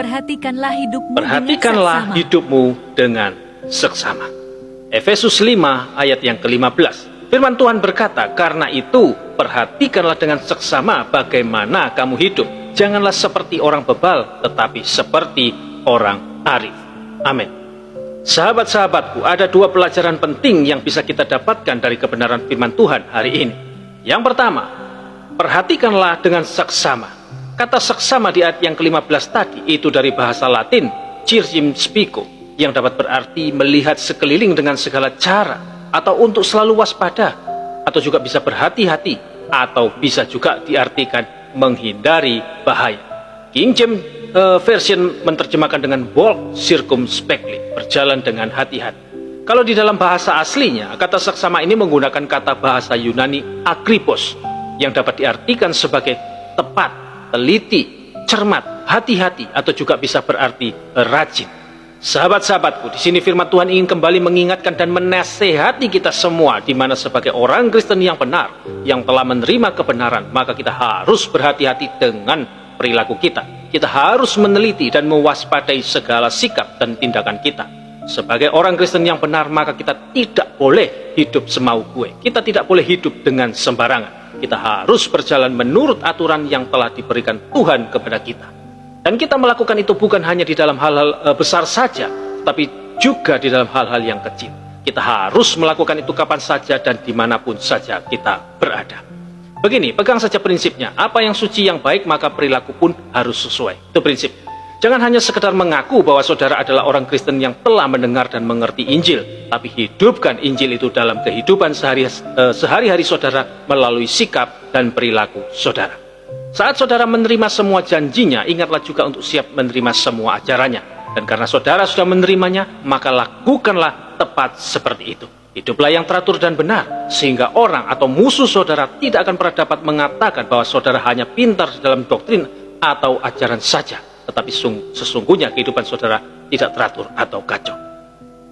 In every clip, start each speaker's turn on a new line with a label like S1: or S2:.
S1: Perhatikanlah
S2: Perhatikanlah hidupmu dengan seksama. Efesus 5 ayat yang ke-15. Firman Tuhan berkata, karena itu perhatikanlah dengan seksama bagaimana kamu hidup. Janganlah seperti orang bebal, tetapi seperti orang arif. Amin. Sahabat-sahabatku, ada dua pelajaran penting yang bisa kita dapatkan dari kebenaran firman Tuhan hari ini. Yang pertama, perhatikanlah dengan seksama. Kata seksama di ayat yang ke-15 tadi itu dari bahasa Latin circumspico, yang dapat berarti melihat sekeliling dengan segala cara, atau untuk selalu waspada, atau juga bisa berhati-hati, atau bisa juga diartikan menghindari bahaya. King James Version menerjemahkan dengan bold circumspectly, berjalan dengan hati-hati. Kalau di dalam bahasa aslinya, kata seksama ini menggunakan kata bahasa Yunani akripos, yang dapat diartikan sebagai tepat, teliti, cermat, hati-hati, atau juga bisa berarti rajin. Sahabat-sahabatku, di sini firman Tuhan ingin kembali mengingatkan dan menasehati kita semua, di mana sebagai orang Kristen yang benar, yang telah menerima kebenaran, maka kita harus berhati-hati dengan perilaku kita. Kita harus meneliti dan mewaspadai segala sikap dan tindakan kita. Sebagai orang Kristen yang benar, maka kita tidak boleh hidup semau gue. Kita tidak boleh hidup dengan sembarangan. Kita harus berjalan menurut aturan yang telah diberikan Tuhan kepada kita. Dan kita melakukan itu bukan hanya di dalam hal-hal besar saja, tapi juga di dalam hal-hal yang kecil. Kita harus melakukan itu kapan saja dan dimanapun saja kita berada. Begini, pegang saja prinsipnya. Apa yang suci yang baik, maka perilaku pun harus sesuai. Itu prinsip. Jangan hanya sekedar mengaku bahwa saudara adalah orang Kristen yang telah mendengar dan mengerti Injil, tapi hidupkan Injil itu dalam kehidupan sehari-hari saudara melalui sikap dan perilaku saudara. Saat saudara menerima semua janjinya, ingatlah juga untuk siap menerima semua ajarannya. Dan karena saudara sudah menerimanya, maka lakukanlah tepat seperti itu. Hiduplah yang teratur dan benar, sehingga orang atau musuh saudara tidak akan pernah dapat mengatakan bahwa saudara hanya pintar dalam doktrin atau ajaran saja, tetapi sesungguhnya kehidupan saudara tidak teratur atau kacau.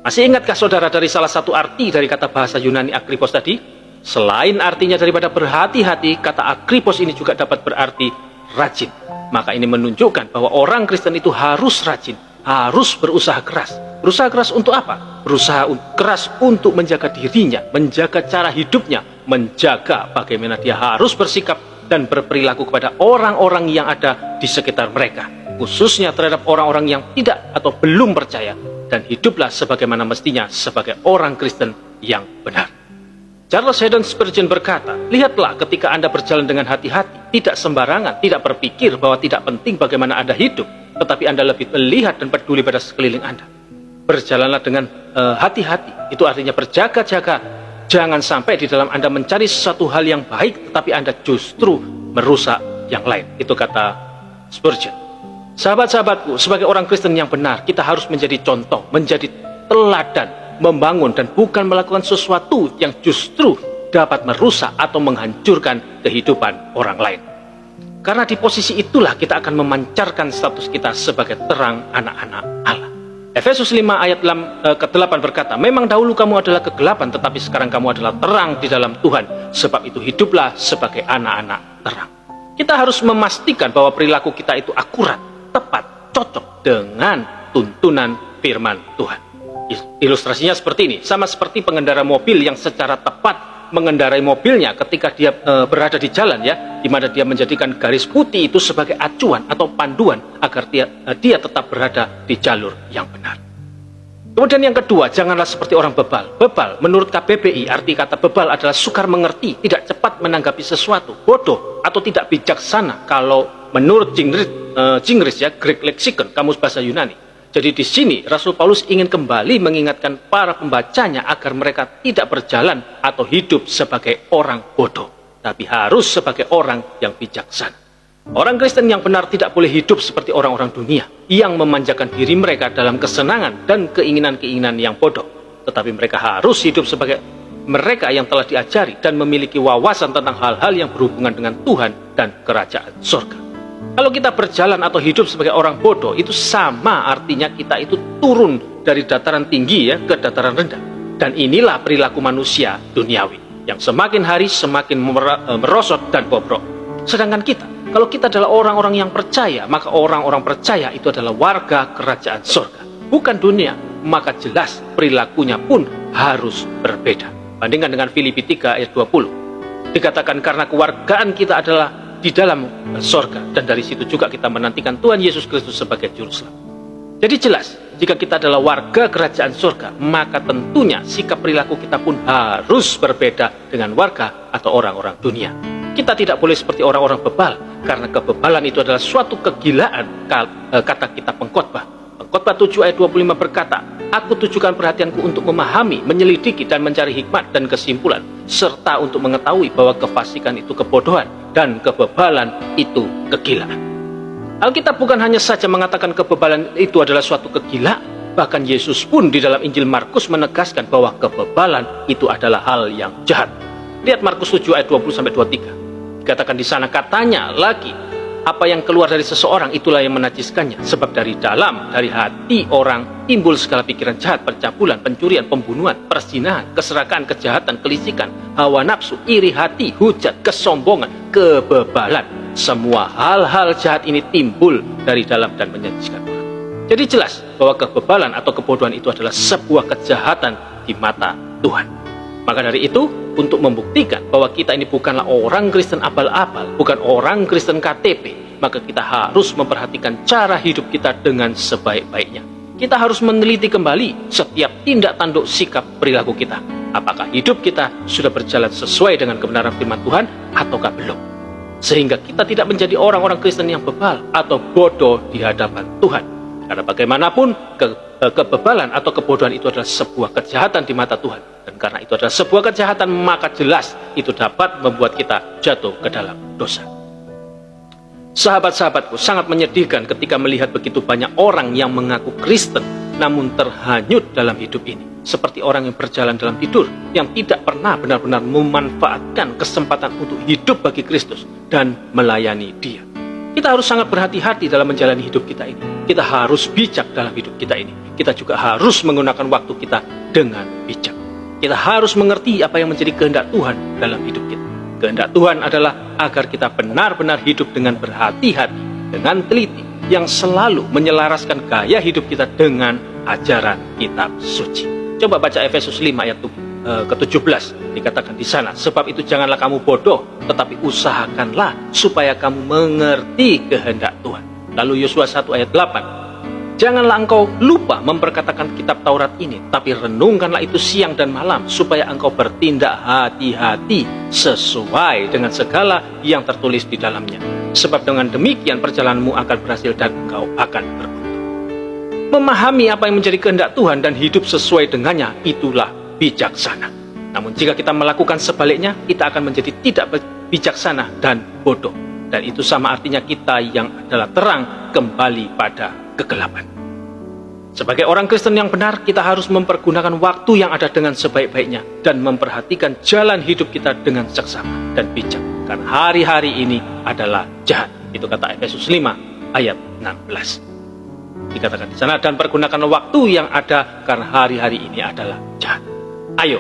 S2: Masih ingatkah saudara dari salah satu arti dari kata bahasa Yunani akripos tadi? Selain artinya daripada berhati-hati, kata akripos ini juga dapat berarti rajin. Maka ini menunjukkan bahwa orang Kristen itu harus rajin, harus berusaha keras. Berusaha keras untuk apa? Berusaha keras untuk menjaga dirinya, menjaga cara hidupnya, menjaga bagaimana dia harus bersikap dan berperilaku kepada orang-orang yang ada di sekitar mereka, khususnya terhadap orang-orang yang tidak atau belum percaya, dan hiduplah sebagaimana mestinya sebagai orang Kristen yang benar. Charles Haddon Spurgeon berkata, lihatlah ketika Anda berjalan dengan hati-hati, tidak sembarangan, tidak berpikir bahwa tidak penting bagaimana Anda hidup, tetapi Anda lebih melihat dan peduli pada sekeliling Anda. Berjalanlah dengan hati-hati, itu artinya berjaga-jaga. Jangan sampai di dalam Anda mencari sesuatu hal yang baik, tetapi Anda justru merusak yang lain. Itu kata Spurgeon. Sahabat-sahabatku, sebagai orang Kristen yang benar, kita harus menjadi contoh, menjadi teladan, membangun, dan bukan melakukan sesuatu yang justru dapat merusak atau menghancurkan kehidupan orang lain. Karena di posisi itulah kita akan memancarkan status kita sebagai terang anak-anak Allah. Efesus 5 ayat ke-8 berkata, memang dahulu kamu adalah kegelapan, tetapi sekarang kamu adalah terang di dalam Tuhan. Sebab itu hiduplah sebagai anak-anak terang. Kita harus memastikan bahwa perilaku kita itu akurat, tepat, cocok dengan tuntunan firman Tuhan. Ilustrasinya seperti ini, sama seperti pengendara mobil yang secara tepat mengendarai mobilnya ketika dia berada di jalan, ya, di mana dia menjadikan garis putih itu sebagai acuan atau panduan agar dia tetap berada di jalur yang benar. Kemudian yang kedua, janganlah seperti orang bebal. Bebal, menurut KBBI, arti kata bebal adalah sukar mengerti, tidak cepat menanggapi sesuatu, bodoh atau tidak bijaksana. Kalau menurut Jingris, ya, Greek Lexicon, kamus bahasa Yunani. Jadi di sini Rasul Paulus ingin kembali mengingatkan para pembacanya agar mereka tidak berjalan atau hidup sebagai orang bodoh, tapi harus sebagai orang yang bijaksana. Orang Kristen yang benar tidak boleh hidup seperti orang-orang dunia yang memanjakan diri mereka dalam kesenangan dan keinginan-keinginan yang bodoh, tetapi mereka harus hidup sebagai mereka yang telah diajari dan memiliki wawasan tentang hal-hal yang berhubungan dengan Tuhan dan kerajaan surga. Kalau kita berjalan atau hidup sebagai orang bodoh, itu sama artinya kita itu turun dari dataran tinggi, ya, ke dataran rendah. Dan inilah perilaku manusia duniawi, yang semakin hari semakin merosot dan bobrok. Sedangkan kita, kalau kita adalah orang-orang yang percaya, maka orang-orang percaya itu adalah warga kerajaan surga, bukan dunia. Maka jelas perilakunya pun harus berbeda. Bandingkan dengan Filipi 3 ayat 20. Dikatakan karena kewargaan kita adalah di dalam surga, dan dari situ juga kita menantikan Tuhan Yesus Kristus sebagai juru selamat. Jadi jelas, jika kita adalah warga kerajaan surga, maka tentunya sikap perilaku kita pun harus berbeda dengan warga atau orang-orang dunia. Kita tidak boleh seperti orang-orang bebal, karena kebebalan itu adalah suatu kegilaan, kata kitab Pengkhotbah. Pengkhotbah 7 ayat 25 berkata, aku tujukan perhatianku untuk memahami, menyelidiki dan mencari hikmat dan kesimpulan, serta untuk mengetahui bahwa kefasikan itu kebodohan dan kebebalan itu kegilaan. Alkitab bukan hanya saja mengatakan kebebalan itu adalah suatu kegilaan, bahkan Yesus pun di dalam Injil Markus menegaskan bahwa kebebalan itu adalah hal yang jahat. Lihat Markus 7 ayat 20-23. Dikatakan di sana, katanya lagi, apa yang keluar dari seseorang itulah yang menajiskannya, sebab dari dalam, dari hati orang timbul segala pikiran jahat, pencabulan, pencurian, pembunuhan, perzinahan, keserakahan, kejahatan, kelicikan, hawa nafsu, iri hati, hujat, kesombongan, kebebalan. Semua hal-hal jahat ini timbul dari dalam dan menjijikkan orang. Jadi jelas bahwa kebebalan atau kebodohan itu adalah sebuah kejahatan di mata Tuhan. Maka dari itu, untuk membuktikan bahwa kita ini bukanlah orang Kristen abal-abal, bukan orang Kristen KTP, maka kita harus memperhatikan cara hidup kita dengan sebaik-baiknya. Kita harus meneliti kembali setiap tindak tanduk sikap perilaku kita. Apakah hidup kita sudah berjalan sesuai dengan kebenaran firman Tuhan ataukah belum? Sehingga kita tidak menjadi orang-orang Kristen yang bebal atau bodoh di hadapan Tuhan. Karena bagaimanapun kebebalan atau kebodohan itu adalah sebuah kejahatan di mata Tuhan. Dan karena itu adalah sebuah kejahatan, maka jelas itu dapat membuat kita jatuh ke dalam dosa. Sahabat-sahabatku, sangat menyedihkan ketika melihat begitu banyak orang yang mengaku Kristen namun terhanyut dalam hidup ini. Seperti orang yang berjalan dalam tidur, yang tidak pernah benar-benar memanfaatkan kesempatan untuk hidup bagi Kristus dan melayani Dia. Kita harus sangat berhati-hati dalam menjalani hidup kita ini. Kita harus bijak dalam hidup kita ini. Kita juga harus menggunakan waktu kita dengan bijak. Kita harus mengerti apa yang menjadi kehendak Tuhan dalam hidup kita. Kehendak Tuhan adalah agar kita benar-benar hidup dengan berhati-hati, dengan teliti, yang selalu menyelaraskan gaya hidup kita dengan ajaran kitab suci. Coba baca Efesus 5 ayat ke-17. Dikatakan di sana, sebab itu janganlah kamu bodoh, tetapi usahakanlah supaya kamu mengerti kehendak Tuhan. Lalu Yosua 1 ayat 8. Janganlah engkau lupa memperkatakan kitab Taurat ini, tapi renungkanlah itu siang dan malam, supaya engkau bertindak hati-hati sesuai dengan segala yang tertulis di dalamnya. Sebab dengan demikian perjalananmu akan berhasil dan engkau akan beruntung. Memahami apa yang menjadi kehendak Tuhan dan hidup sesuai dengannya, itulah bijaksana. Namun jika kita melakukan sebaliknya, kita akan menjadi tidak bijaksana dan bodoh. Dan itu sama artinya kita yang adalah terang kembali pada kegelapan. Sebagai orang Kristen yang benar, kita harus mempergunakan waktu yang ada dengan sebaik-baiknya dan memperhatikan jalan hidup kita dengan seksama dan bijak. Karena hari-hari ini adalah jahat. Itu kata Efesus 5 ayat 16. Dikatakan di sana, dan pergunakan waktu yang ada karena hari-hari ini adalah jahat. Ayo,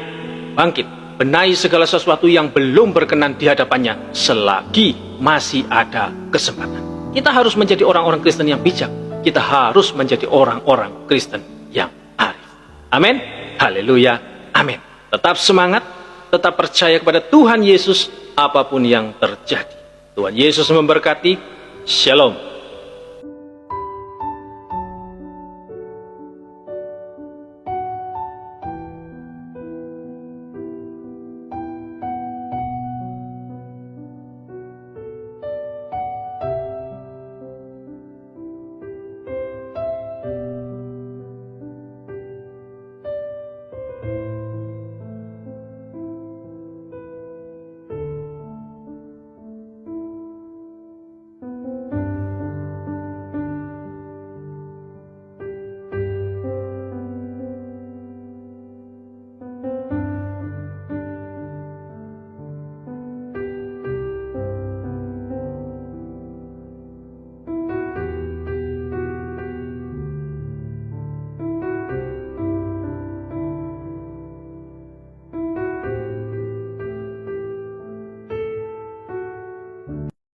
S2: bangkit, benahi segala sesuatu yang belum berkenan di hadapannya selagi masih ada kesempatan. Kita harus menjadi orang-orang Kristen yang bijak. Kita harus menjadi orang-orang Kristen yang arif. Amin. Haleluya. Amin. Tetap semangat, tetap percaya kepada Tuhan Yesus apapun yang terjadi. Tuhan Yesus memberkati. Shalom.